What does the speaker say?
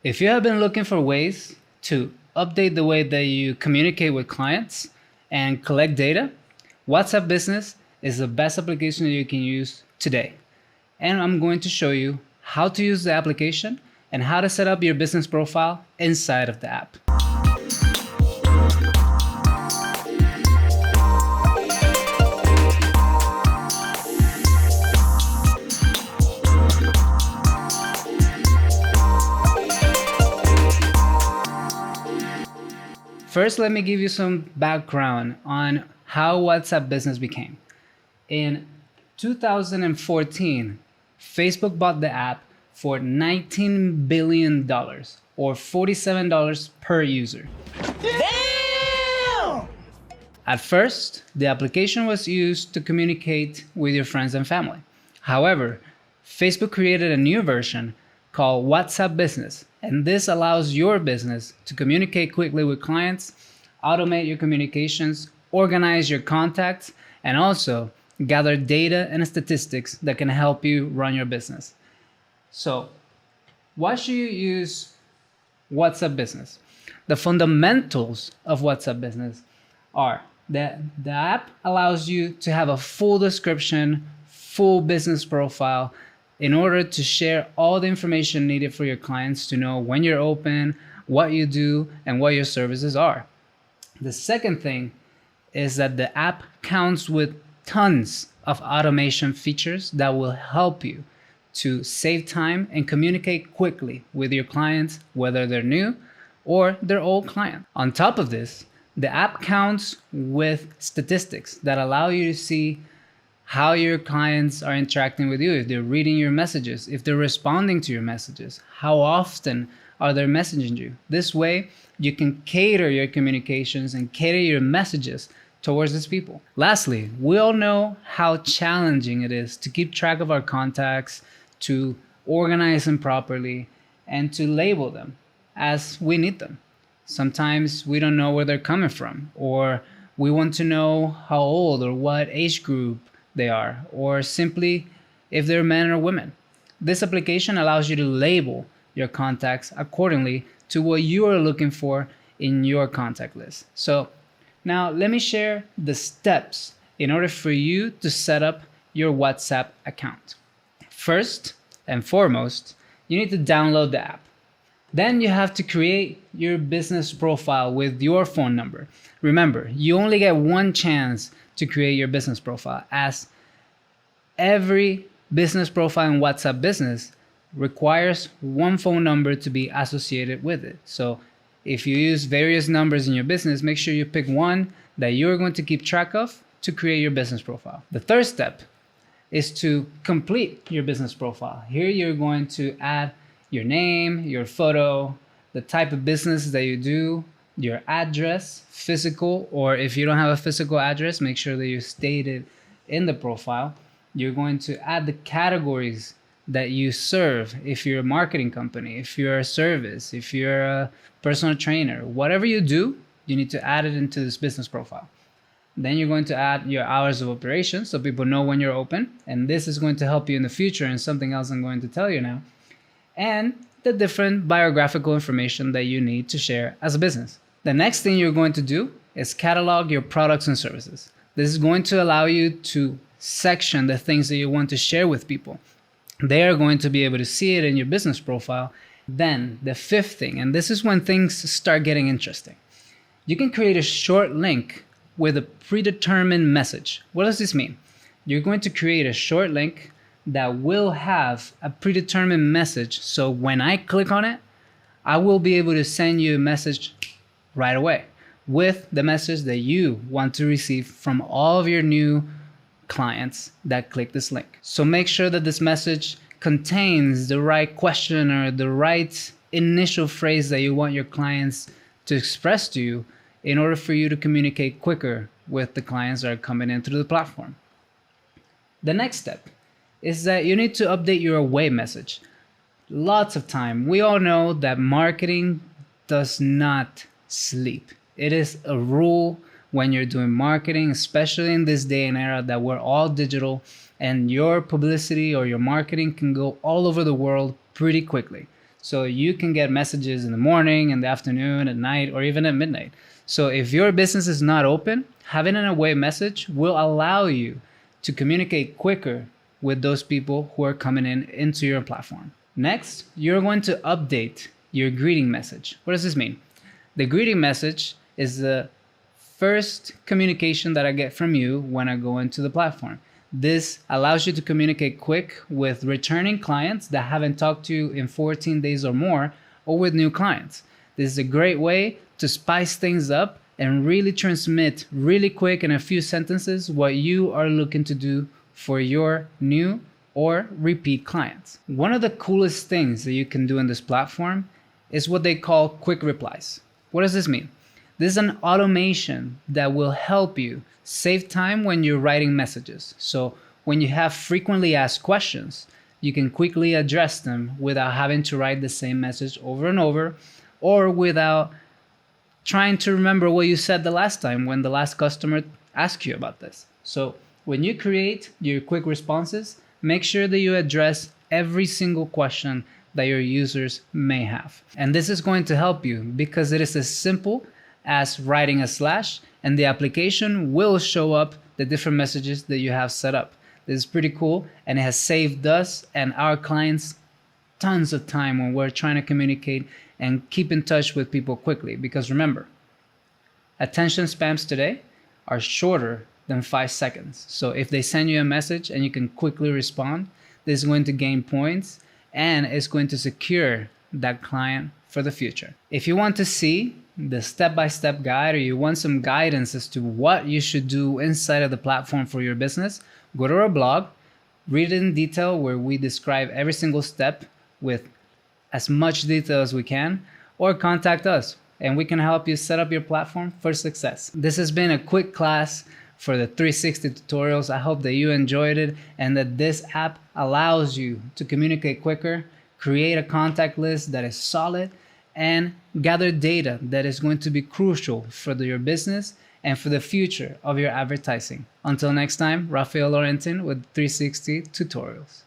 If you have been looking for ways to update the way that you communicate with clients and collect data, WhatsApp Business is the best application that you can use today. And I'm going to show you how to use the application and how to set up your business profile inside of the app. First, let me give you some background on how WhatsApp Business became. In 2014, Facebook bought the app for $19 billion or $47 per user. Damn! At first, the application was used to communicate with your friends and family. However, Facebook created a new version called WhatsApp Business, and this allows your business to communicate quickly with clients, automate your communications, organize your contacts, and also gather data and statistics that can help you run your business. So, why should you use WhatsApp Business? The fundamentals of WhatsApp Business are that the app allows you to have a full description, full business profile, in order to share all the information needed for your clients to know when you're open, what you do, and what your services are. The second thing is that the app counts with tons of automation features that will help you to save time and communicate quickly with your clients, whether they're new or they're old client. On top of this, the app counts with statistics that allow you to see how your clients are interacting with you, if they're reading your messages, if they're responding to your messages, how often are they messaging you. This way, you can cater your communications and cater your messages towards these people. Lastly, we all know how challenging it is to keep track of our contacts, to organize them properly, and to label them as we need them. Sometimes we don't know where they're coming from, or we want to know how old or what age group they are, or simply if they're men or women. This application allows you to label your contacts accordingly to what you are looking for in your contact list. So now let me share the steps in order for you to set up your WhatsApp account. First and foremost, you need to download the app. Then you have to create your business profile with your phone number. Remember, you only get one chance to create your business profile, as every business profile in WhatsApp Business requires one phone number to be associated with it. So if you use various numbers in your business, make sure you pick one that you're going to keep track of to create your business profile. The third step is to complete your business profile. Here you're going to add your name, your photo, the type of business that you do, your address, physical, or if you don't have a physical address, make sure that you state it in the profile. You're going to add the categories that you serve. If you're a marketing company, if you're a service, if you're a personal trainer, whatever you do, you need to add it into this business profile. Then you're going to add your hours of operation so people know when you're open. And this is going to help you in the future, and something else I'm going to tell you now. And the different biographical information that you need to share as a business. The next thing you're going to do is catalog your products and services. This is going to allow you to section the things that you want to share with people. They are going to be able to see it in your business profile. Then the fifth thing, and this is when things start getting interesting. You can create a short link with a predetermined message. What does this mean? You're going to create a short link that will have a predetermined message. So when I click on it, I will be able to send you a message right away with the message that you want to receive from all of your new clients that click this link. So make sure that this message contains the right question or the right initial phrase that you want your clients to express to you in order for you to communicate quicker with the clients that are coming in through the platform. The next step is that you need to update your away message. Lots of time. We all know that marketing does not sleep. It is a rule when you're doing marketing, especially in this day and era that we're all digital, and your publicity or your marketing can go all over the world pretty quickly. So you can get messages in the morning, in the afternoon, at night, or even at midnight. So if your business is not open, having an away message will allow you to communicate quicker with those people who are coming into your platform. Next, you're going to update your greeting message. What does this mean? The greeting message is the first communication that I get from you when I go into the platform. This allows you to communicate quick with returning clients that haven't talked to you in 14 days or more, or with new clients. This is a great way to spice things up and really transmit really quick in a few sentences what you are looking to do for your new or repeat clients. One of the coolest things that you can do in this platform is what they call quick replies. What does this mean? This is an automation that will help you save time when you're writing messages. So when you have frequently asked questions, you can quickly address them without having to write the same message over and over, or without trying to remember what you said the last time when the last customer asked you about this. So when you create your quick responses, make sure that you address every single question that your users may have. And this is going to help you because it is as simple as writing a slash, and the application will show up the different messages that you have set up. This is pretty cool, and it has saved us and our clients tons of time when we're trying to communicate and keep in touch with people quickly. Because remember, attention spans today are shorter than 5 seconds. So if they send you a message and you can quickly respond, this is going to gain points and it's going to secure that client for the future. If you want to see the step-by-step guide, or you want some guidance as to what you should do inside of the platform for your business, go to our blog, read it in detail where we describe every single step with as much detail as we can, or contact us and we can help you set up your platform for success. This has been a quick class for the 360 tutorials. I hope that you enjoyed it and that this app allows you to communicate quicker, create a contact list that is solid, and gather data that is going to be crucial for your business and for the future of your advertising. Until next time, Rafael Laurentin with 360 Tutorials.